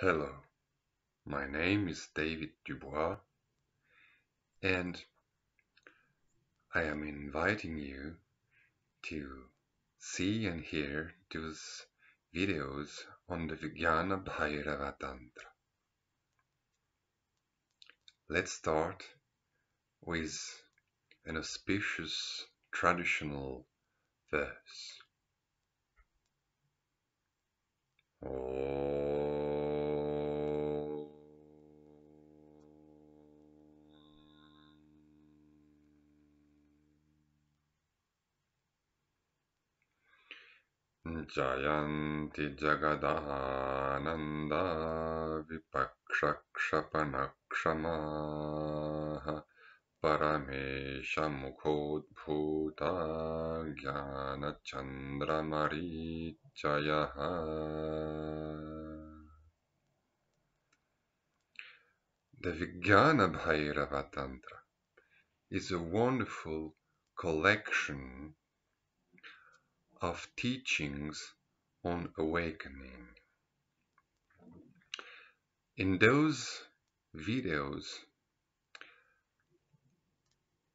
Hello, my name is David Dubois, and I am inviting you to see and hear those videos on the Vijnana Bhairava Tantra. Let's start with an auspicious traditional verse. Jayanti Jagadananda Vipakshakshapanakshamah Parameshamukhodbhuta Jnana Chandramarichayah. The Vijnana Bhairava Tantra is a wonderful collection of teachings on awakening. In those videos,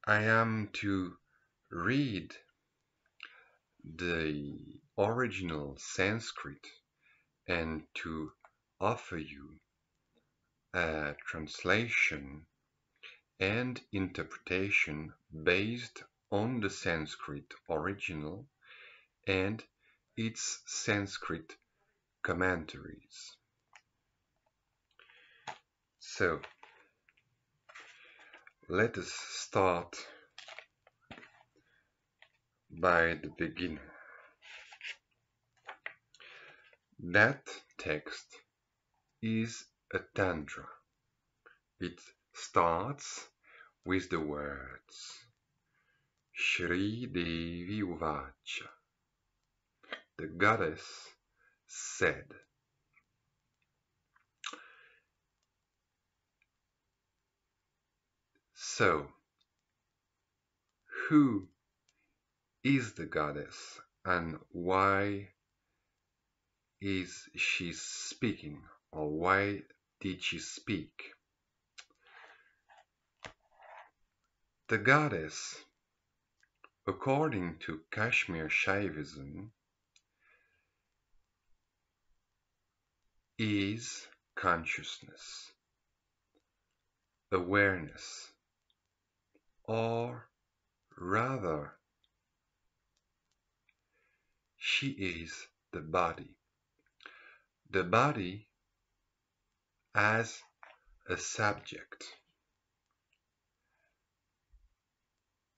I am to read the original Sanskrit and to offer you a translation and interpretation based on the Sanskrit original and its Sanskrit commentaries. So, let us start by the beginning. That text is a tantra. It starts with the words Shri Devi uvāca. The goddess said. So, who is the goddess and why is she speaking, or why did she speak? The goddess, according to Kashmir Shaivism, is consciousness, awareness, or rather, she is the body. The body as a subject.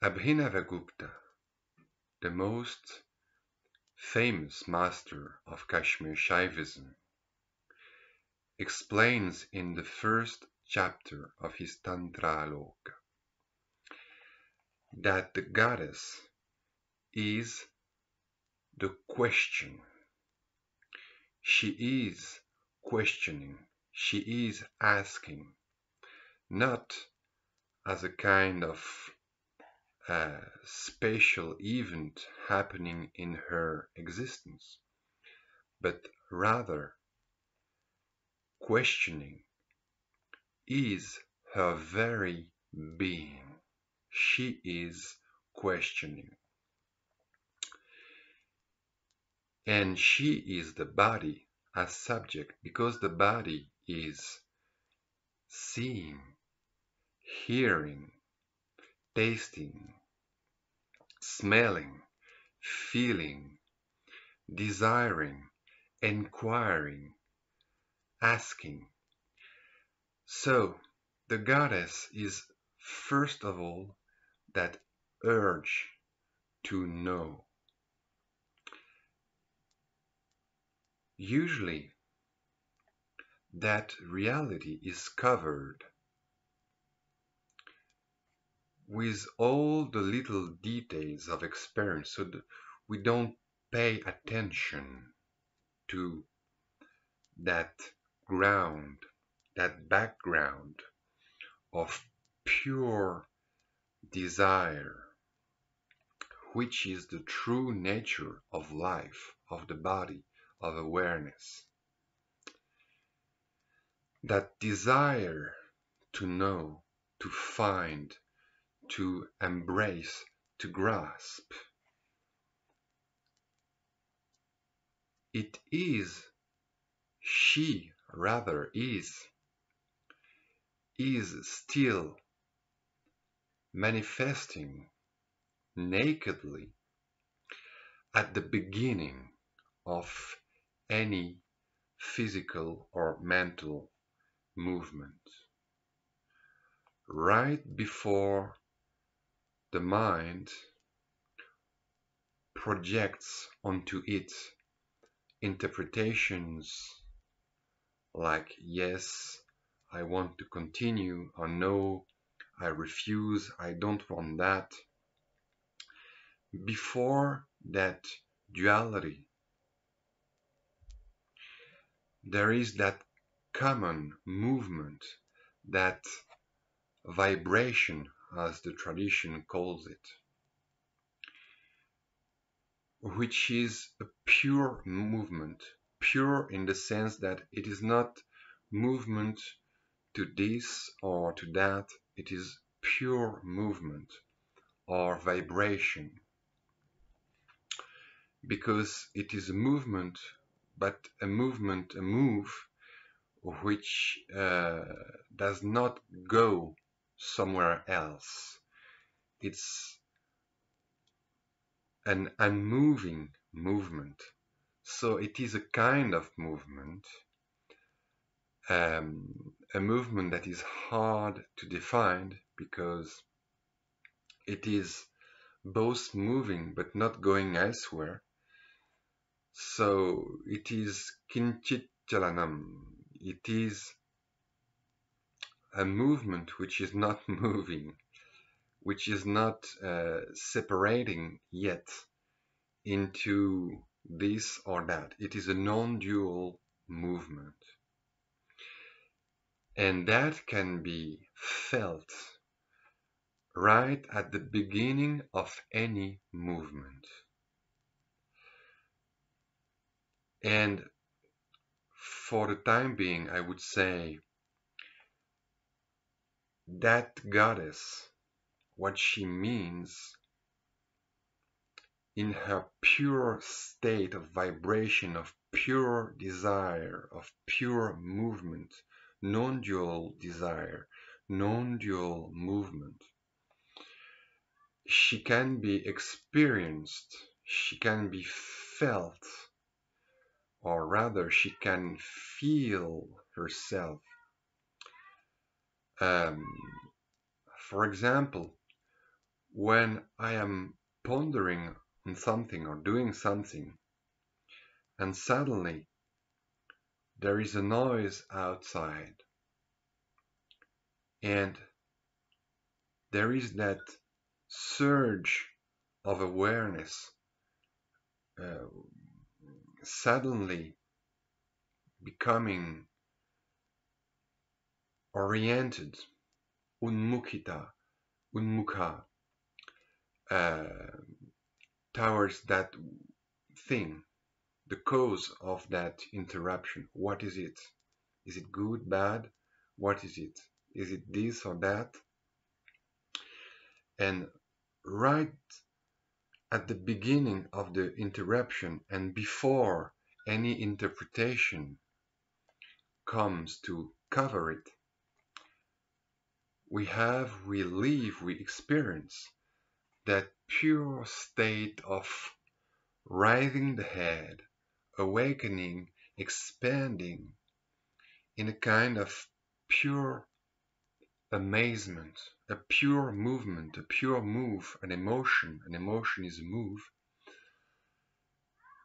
Abhinavagupta, the most famous master of Kashmir Shaivism, explains in the first chapter of his Tantra Loka that the goddess is the question. She is questioning, she is asking, not as a kind of special event happening in her existence, but rather questioning is her very being. She is questioning. And she is the body as subject because the body is seeing, hearing, tasting, smelling, feeling, desiring, inquiring, asking. So, the goddess is first of all that urge to know. Usually, that reality is covered with all the little details of experience, so that we don't pay attention to that ground, that background of pure desire, which is the true nature of life, of the body, of awareness. that desire to know, to find, to embrace, to grasp, she rather is still manifesting nakedly at the beginning of any physical or mental movement, right before the mind projects onto it interpretations like yes, I want to continue, or no, I refuse, I don't want that. Before that duality, there is that common movement, that vibration, as the tradition calls it, which is a pure movement, pure in the sense that it is not movement to this or to that, it is pure movement or vibration, because it is a movement, but a move which does not go somewhere else. It's an unmoving movement. So it is a kind of movement, a movement that is hard to define because it is both moving but not going elsewhere. So it is kinchit chalanam. It is a movement which is not moving, which is not separating yet into this or that. It is a non-dual movement. And that can be felt right at the beginning of any movement. And for the time being, I would say that goddess, what she means in her pure state of vibration, of pure desire, of pure movement, non-dual desire, non-dual movement, she can be experienced, she can be felt, or rather she can feel herself. For example, when I am pondering on something or doing something, and suddenly there is a noise outside, and there is that surge of awareness, suddenly becoming oriented, unmukha, towards that thing, the cause of that interruption. What is it? Is it good, bad? What is it? Is it this or that? And right at the beginning of the interruption and before any interpretation comes to cover it, we experience that pure state of rising the head, awakening, expanding in a kind of pure amazement, a pure movement, a pure move, an emotion. An emotion is a move,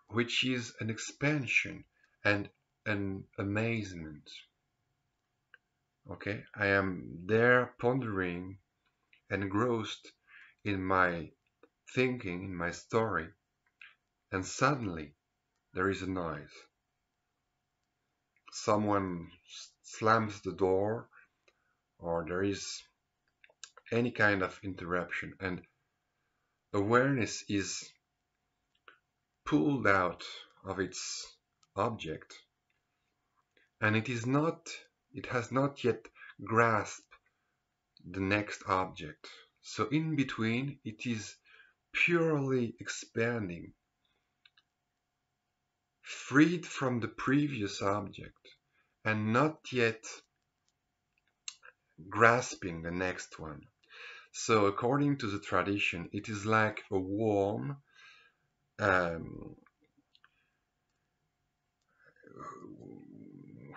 which is an expansion and an amazement. Okay, I am there pondering, engrossed in my thinking, in my story, and suddenly there is a noise. Someone slams the door, or there is any kind of interruption, and awareness is pulled out of its object, and it is not It has not yet grasped the next object. So in between, it is purely expanding, freed from the previous object, and not yet grasping the next one. So according to the tradition, it is like a worm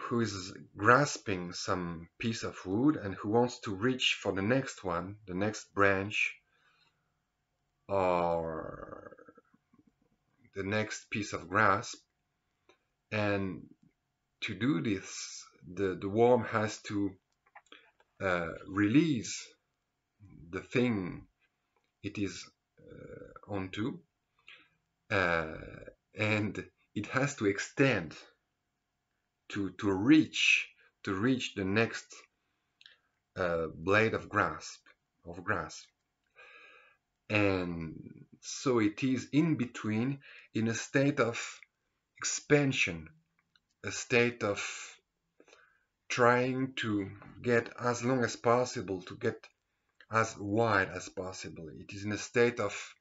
who is grasping some piece of wood and who wants to reach for the next one, the next branch, or the next piece of grass. And to do this, the worm has to release the thing it is onto, and it has to extend to reach the next blade of grass. And so it is in between, in a state of expansion, a state of trying to get as long as possible, to get as wide as possible. It is in a state of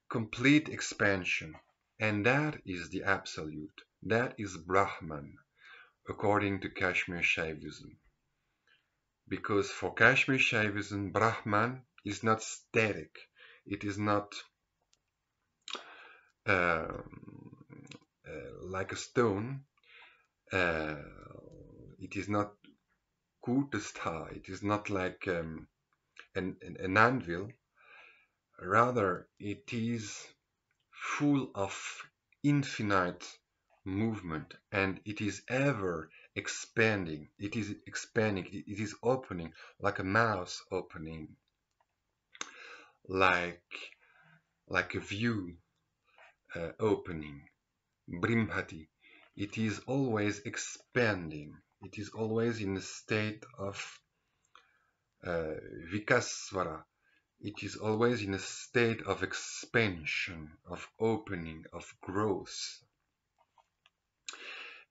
complete expansion, and that is the absolute. That is Brahman, according to Kashmir Shaivism. Because for Kashmir Shaivism, Brahman is not static. It is not like a stone. It is not kutastha. It is not like an anvil. Rather, it is full of infinite movement, and it is ever expanding. It is expanding. It is opening, like a mouth opening, like a view opening. Brimbhati. It is always expanding. It is always in a state of vikasvara. It is always in a state of expansion, of opening, of growth.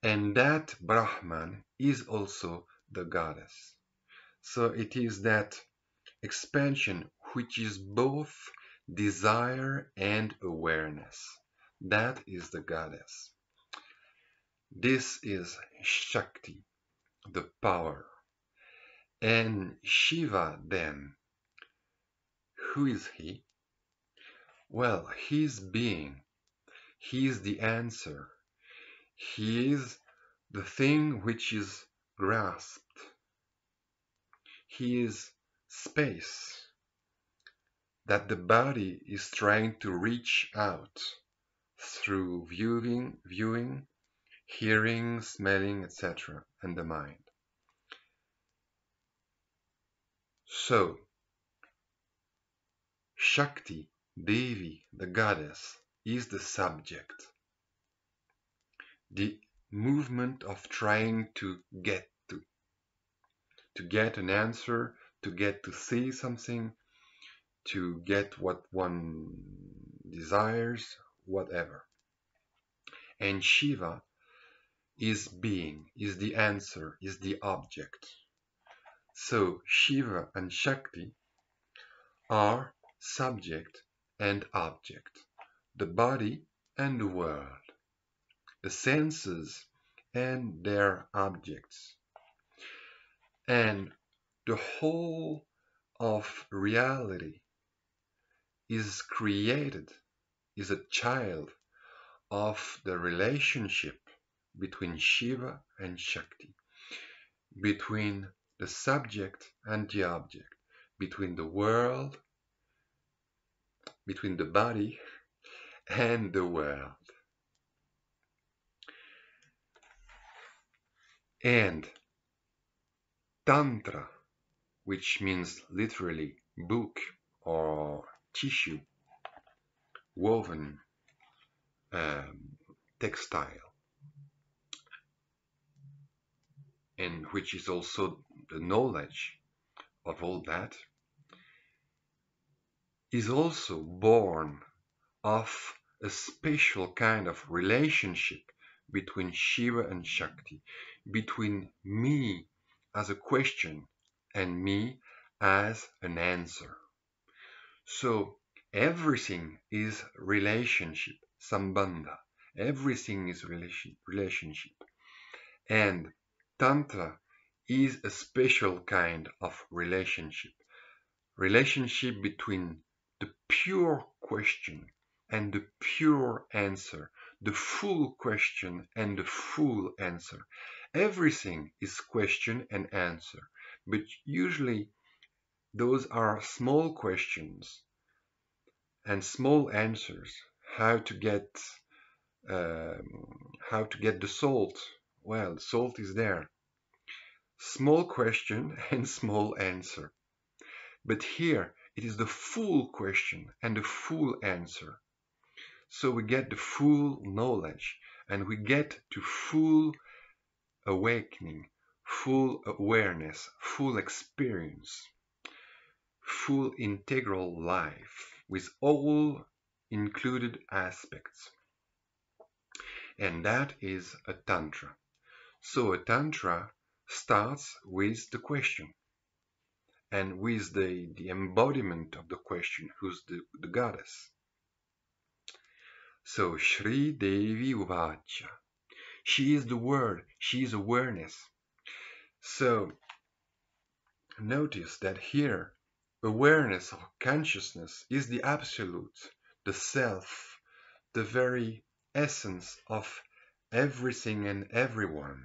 And that Brahman is also the goddess. So it is that expansion which is both desire and awareness. That is the goddess. This is Shakti, the power. And Shiva then, who is he? Well, he is being. He is the answer. He is the thing which is grasped. He is space that the body is trying to reach out through viewing, hearing, smelling, etc., and the mind. So, Shakti, Devi, the goddess, is the subject. The movement of trying to get an answer, to get to see something, to get what one desires, whatever. And Shiva is being, is the answer, is the object. So Shiva and Shakti are subject and object, the body and the world, the senses and their objects. And the whole of reality is created, is a child of the relationship between Shiva and Shakti, between the subject and the object, between the world, between the body and the world. And Tantra, which means literally book or tissue, woven, textile, and which is also the knowledge of all that, is also born of a special kind of relationship between Shiva and Shakti, between me as a question and me as an answer. So everything is relationship, sambandha. Everything is relationship. And Tantra is a special kind of relationship. Relationship between the pure question and the pure answer, the full question and the full answer. Everything is question and answer, but usually those are small questions and small answers. How to get the salt? Well, the salt is there. Small question and small answer. But here it is the full question and the full answer. So we get the full knowledge and we get to full awakening, full awareness, full experience, full integral life with all included aspects. And that is a Tantra. So a Tantra starts with the question and with the embodiment of the question, who's the goddess. So Shri Devi uvāca. She is the word, she is awareness. So notice that here awareness or consciousness is the absolute, the self, the very essence of everything and everyone.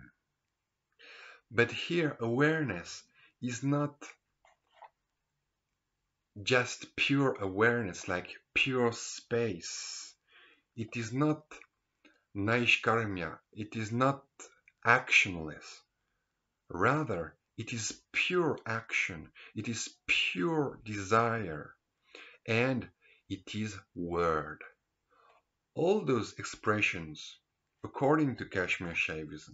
But here awareness is not just pure awareness, like pure space. It is not naishkarmya, it is not actionless. Rather, it is pure action, it is pure desire, and it is word. All those expressions, according to Kashmir Shaivism,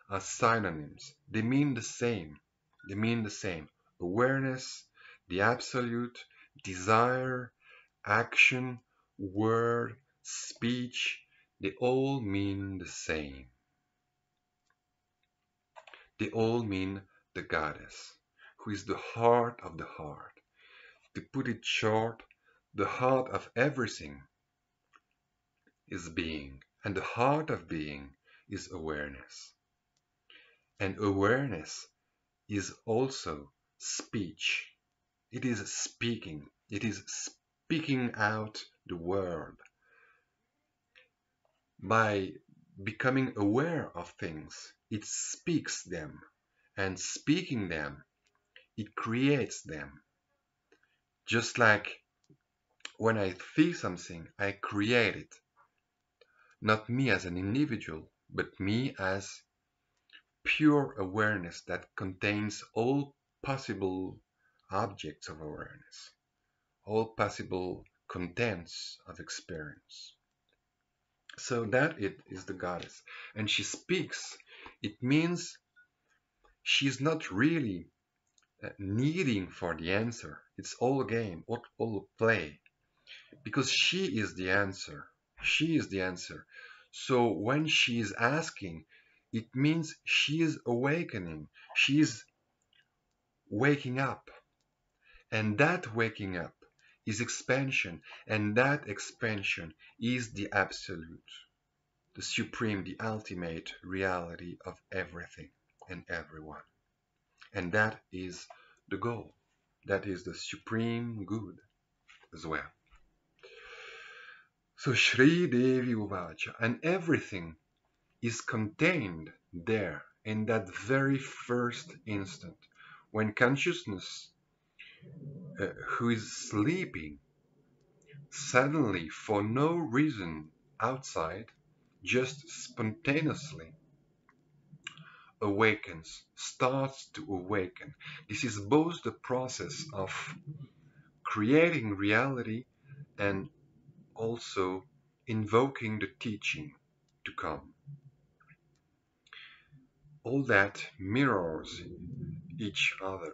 are synonyms. They mean the same. They mean the same. Awareness, the absolute, desire, action, word, speech, they all mean the same. They all mean the goddess, who is the heart of the heart. To put it short, the heart of everything is being, and the heart of being is awareness. And awareness is also speech. It is speaking. It is speaking out the world. By becoming aware of things, it speaks them. And speaking them, it creates them. Just like when I see something, I create it. Not me as an individual, but me as pure awareness that contains all possible objects of awareness, all possible contents of experience. So that it is the goddess. And she speaks. It means she's not really needing for the answer. It's all a game, all a play. Because she is the answer. She is the answer. So when she is asking, it means she is awakening. She is waking up. And that waking up is expansion. And that expansion is the absolute, the supreme, the ultimate reality of everything and everyone. And that is the goal. That is the supreme good as well. So Shri Devi uvāca, and everything is contained there in that very first instant when consciousness, who is sleeping, suddenly for no reason outside, just spontaneously awakens, starts to awaken. This is both the process of creating reality and also invoking the teaching to come. All that mirrors each other.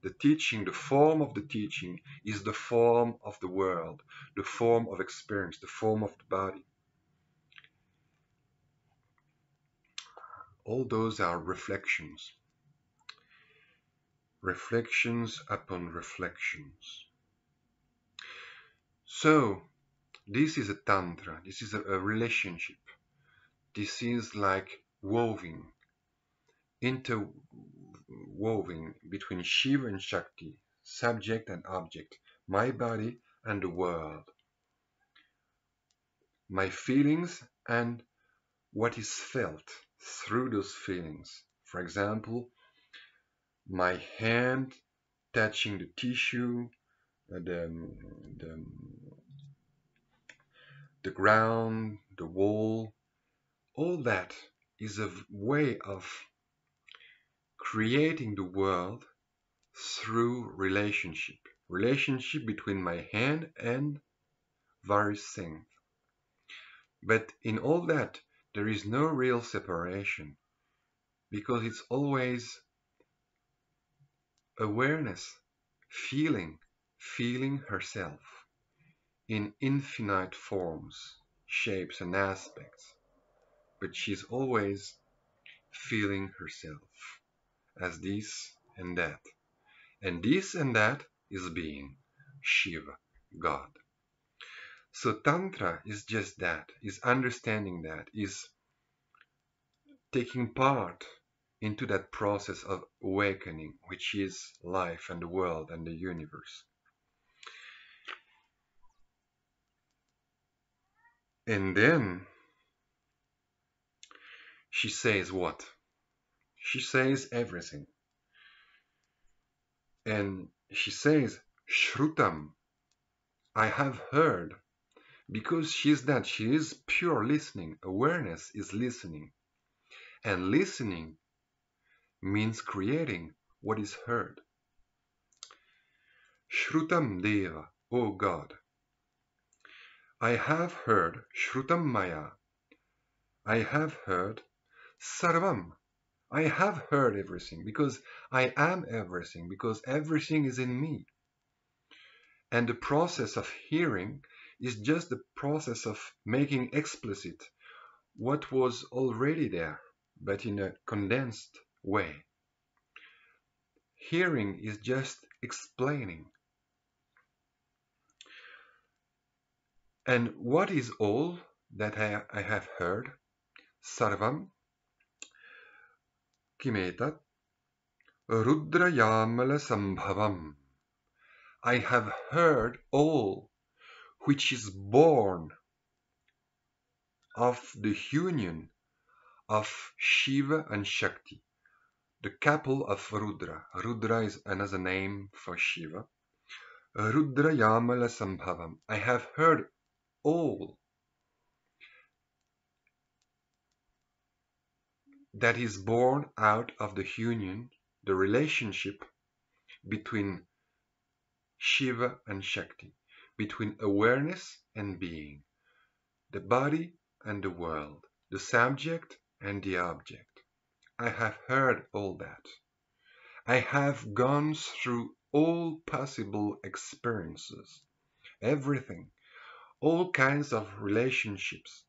The teaching, the form of the teaching is the form of the world, the form of experience, the form of the body. All those are reflections. reflections upon reflections. So, this is a tantra, this is a relationship. This is like interwoven between Shiva and Shakti, subject and object, my body and the world, my feelings and what is felt through those feelings. For example, my hand touching the tissue, the ground, the wall, all that is a way of creating the world through relationship between my hand and various things. But in all that, there is no real separation, because it's always awareness, feeling herself in infinite forms, shapes and aspects, but she's always feeling herself as this and that. And this and that is being Shiva, God. So Tantra is just that, is understanding that, is taking part into that process of awakening, which is life and the world and the universe. And then she says what? She says everything. And she says, śrutaṃ, I have heard, because she is pure listening. Awareness is listening. And listening means creating what is heard. śrutaṃ deva, O God. I have heard, śrutaṃ mayā. I have heard, sarvaṃ. I have heard everything, because I am everything, because everything is in me. And the process of hearing is just the process of making explicit what was already there, but in a condensed way. Hearing is just explaining. And what is all that I have heard? Sarvaṃ kimetat rudrayāmalasambhavam. I have heard all which is born of the union of Shiva and Shakti, the couple of Rudra. Rudra is another name for Shiva. rudrayāmalasambhavam. I have heard all that is born out of the union, the relationship between Shiva and Shakti, between awareness and being, the body and the world, the subject and the object. I have heard all that. I have gone through all possible experiences, everything, all kinds of relationships,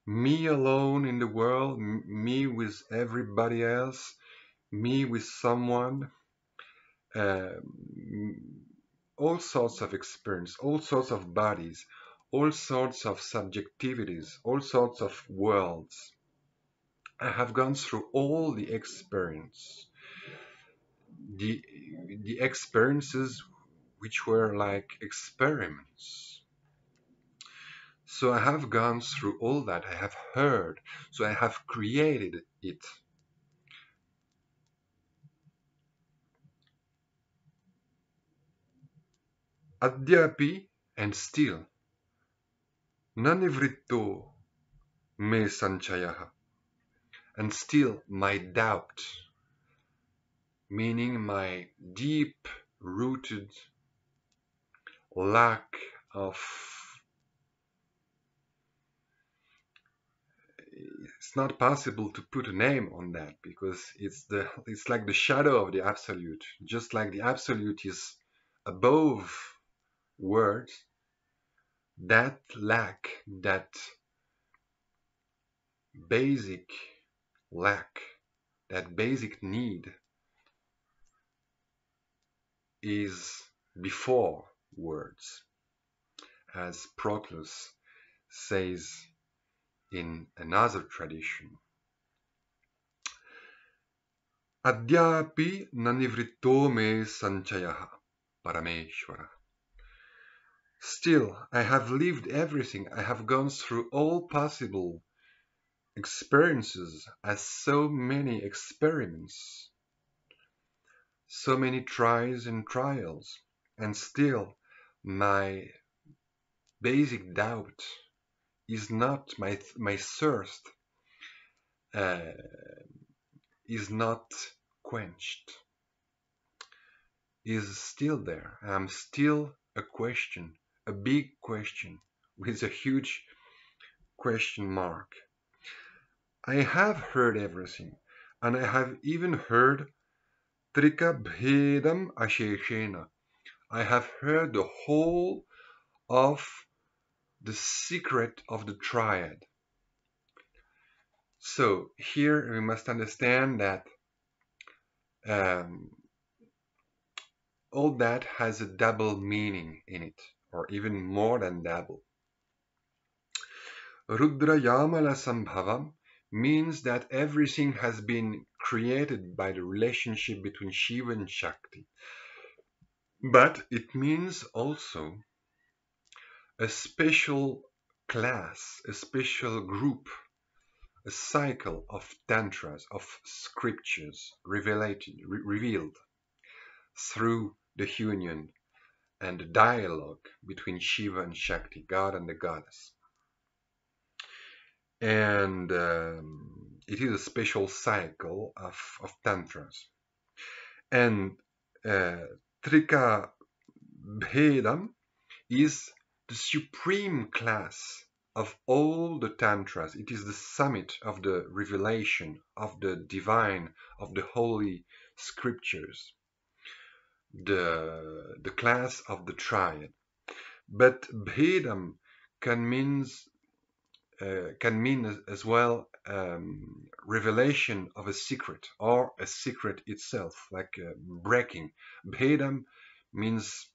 me alone in the world, me with everybody else, me with someone, all sorts of experience, all sorts of bodies, all sorts of subjectivities, all sorts of worlds. I have gone through all the experience, the experiences which were like experiments. So I have gone through all that, I have heard, so I have created it. Adyāpi, and still, nivṛtto me saṃśayaḥ, and still my doubt, meaning my deep-rooted lack of, it's not possible to put a name on that, because it's like the shadow of the absolute. Just like the absolute is above words, that lack, that basic lack, that basic need is before words, as Proclus says in another tradition. Adyāpi na nivṛtto me saṃśayaḥ, parameśvara. Still, I have lived everything. I have gone through all possible experiences as so many experiments, so many tries and trials, and still my basic doubt is not my thirst is not quenched, is still there. I'm still a question, a big question with a huge question mark. I have heard everything, and I have even heard trikabhedam aśeṣeṇa. I have heard the whole of the secret of the Triad. So here we must understand that all that has a double meaning in it, or even more than double. Rudrayāmalasambhavam means that everything has been created by the relationship between Shiva and Shakti. But it means also a special class, a special group, a cycle of tantras, of scriptures revealed through the union and the dialogue between Shiva and Shakti, God and the goddess. And it is a special cycle of tantras. And trikabhedam is the supreme class of all the tantras. It is the summit of the revelation of the divine, of the holy scriptures, the class of the Triad. But bhedam can mean as well revelation of a secret, or a secret itself, like breaking. Bhedam means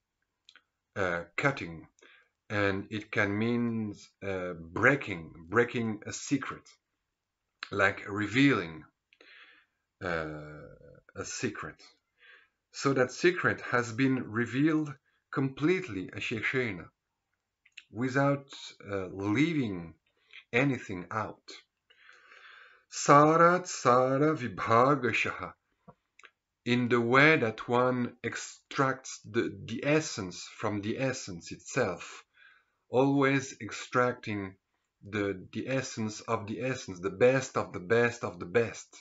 cutting, and it can mean breaking a secret, like revealing a secret. So that secret has been revealed completely, aśeṣeṇa, without leaving anything out. Sārāt, sāravibhāgaśaḥ, in the way that one extracts the essence from the essence itself, always extracting the essence of the essence, the best of the best of the best,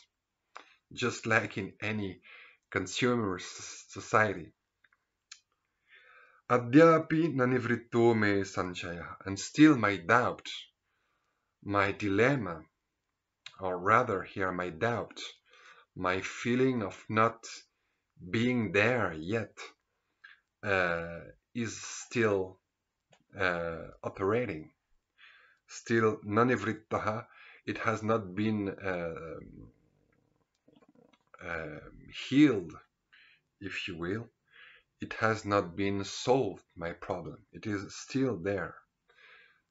just like in any consumer society. Adyāpi na nivṛtto me saṃśayaḥ, and still my doubt, my dilemma, or rather here my doubt, my feeling of not being there yet, is still operating. Still nivṛttah, it has not been healed, if you will. It has not been solved, my problem. It is still there.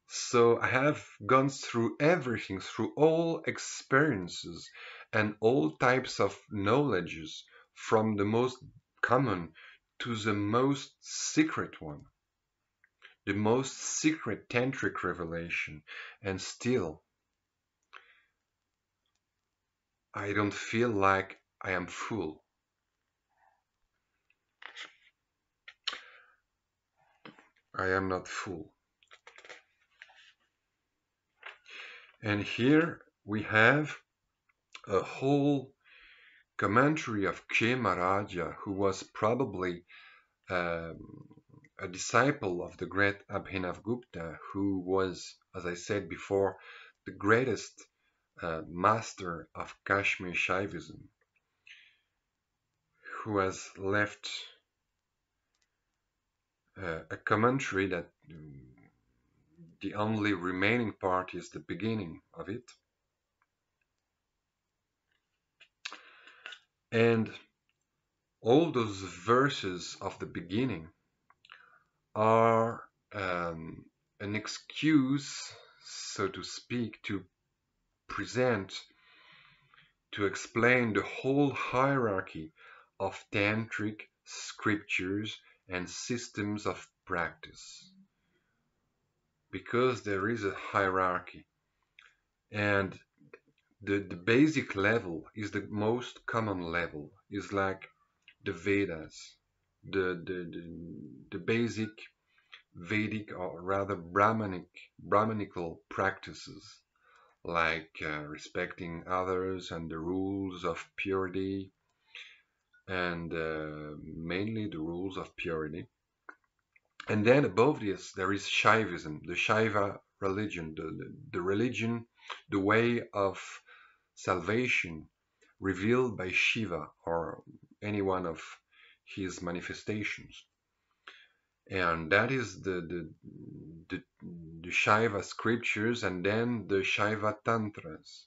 So I have gone through everything, through all experiences and all types of knowledges, from the most common to the most secret one, the most secret tantric revelation, and still I don't feel like I am full. I am not full. And here we have a whole commentary of Kshemaraja, who was probably a disciple of the great Abhinavagupta, who was, as I said before, the greatest master of Kashmir Shaivism, who has left a commentary that the only remaining part is the beginning of it. And all those verses of the beginning are an excuse, so to speak, to present, to explain the whole hierarchy of tantric scriptures and systems of practice. Because there is a hierarchy, and the basic level is the most common level, is like the Vedas, the basic Vedic, or rather Brahmanical practices, like respecting others and the rules of purity, and mainly the rules of purity. And then above this, there is Shaivism, the Shaiva religion, the religion, the way of salvation revealed by Shiva or any one of his manifestations. And that is the Shaiva scriptures, and then the Shaiva Tantras,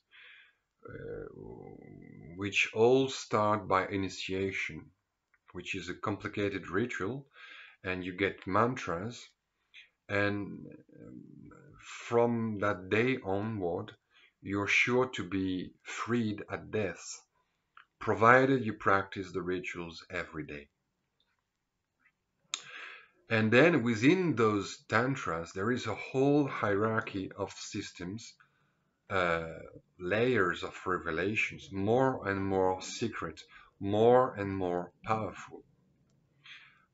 which all start by initiation, which is a complicated ritual, and you get mantras, and from that day onward, you're sure to be freed at death, provided you practice the rituals every day. And then within those tantras, there is a whole hierarchy of systems, layers of revelations, more and more secret, more and more powerful,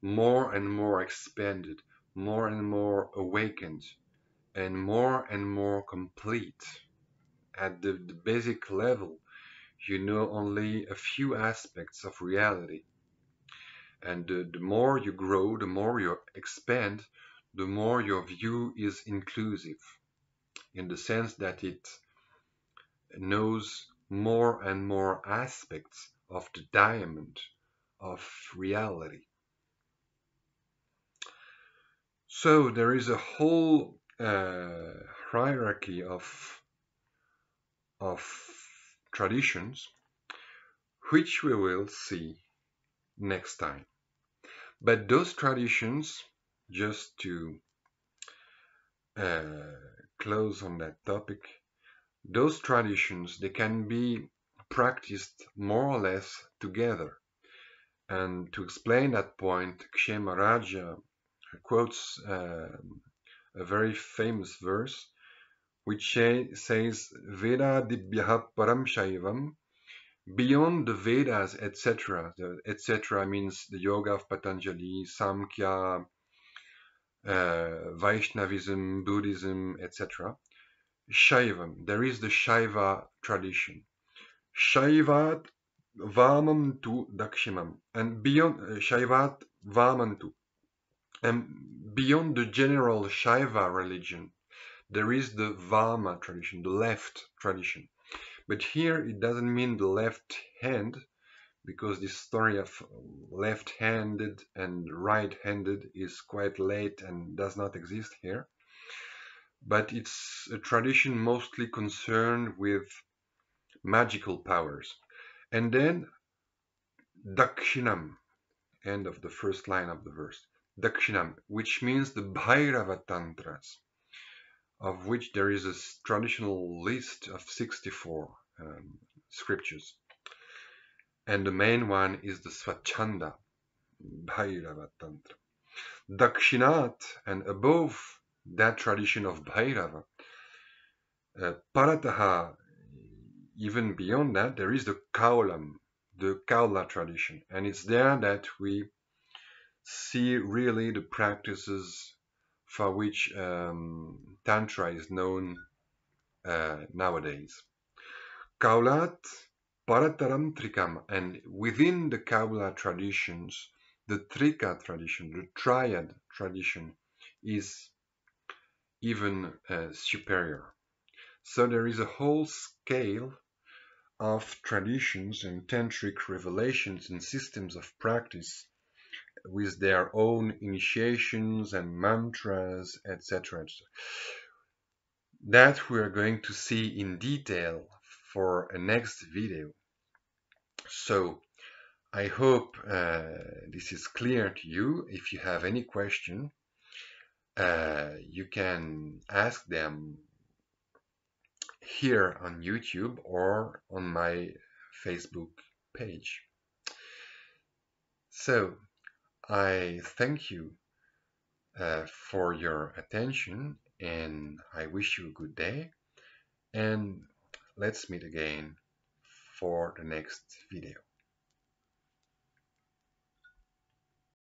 more and more expanded, more and more awakened, and more complete. At the basic level, you know only a few aspects of reality. And the more you grow, the more you expand, the more your view is inclusive, in the sense that it knows more and more aspects of the diamond of reality. So there is a whole hierarchy of traditions, which we will see next time. But those traditions, just to close on that topic, those traditions, they can be practiced more or less together. And to explain that point, Kshemaraja quotes a very famous verse, which says, Veda dibhyaha param shaivam, beyond the Vedas, etc. Etc. means the yoga of Patanjali, Samkhya, Vaishnavism, Buddhism, etc. Shaivam, there is the Shaiva tradition. Shaivat Vamantu Dakshinam, and beyond Shaivat Vamantu, and beyond the general Shaiva religion, there is the Vama tradition, the left tradition. But here it doesn't mean the left hand, because this story of left-handed and right-handed is quite late and does not exist here. But it's a tradition mostly concerned with magical powers. And then Dakshinam, end of the first line of the verse, Dakshinam, which means the Bhairava Tantras, of which there is a traditional list of 64 scriptures. And the main one is the Swachanda Bhairava Tantra. Dakshinat, and above that tradition of Bhairava, Parataha, even beyond that, there is the Kaulam, the Kaula tradition. And it's there that we see really the practices for which Tantra is known nowadays. Kaulat Parataram Trikam, and within the Kaula traditions, the Trika tradition, the Triad tradition, is even superior. So there is a whole scale of traditions and tantric revelations and systems of practice with their own initiations and mantras, etc. That we are going to see in detail for a next video. So I hope this is clear to you. If you have any question, you can ask them here on YouTube or on my Facebook page. So I thank you for your attention, and I wish you a good day, and let's meet again for the next video.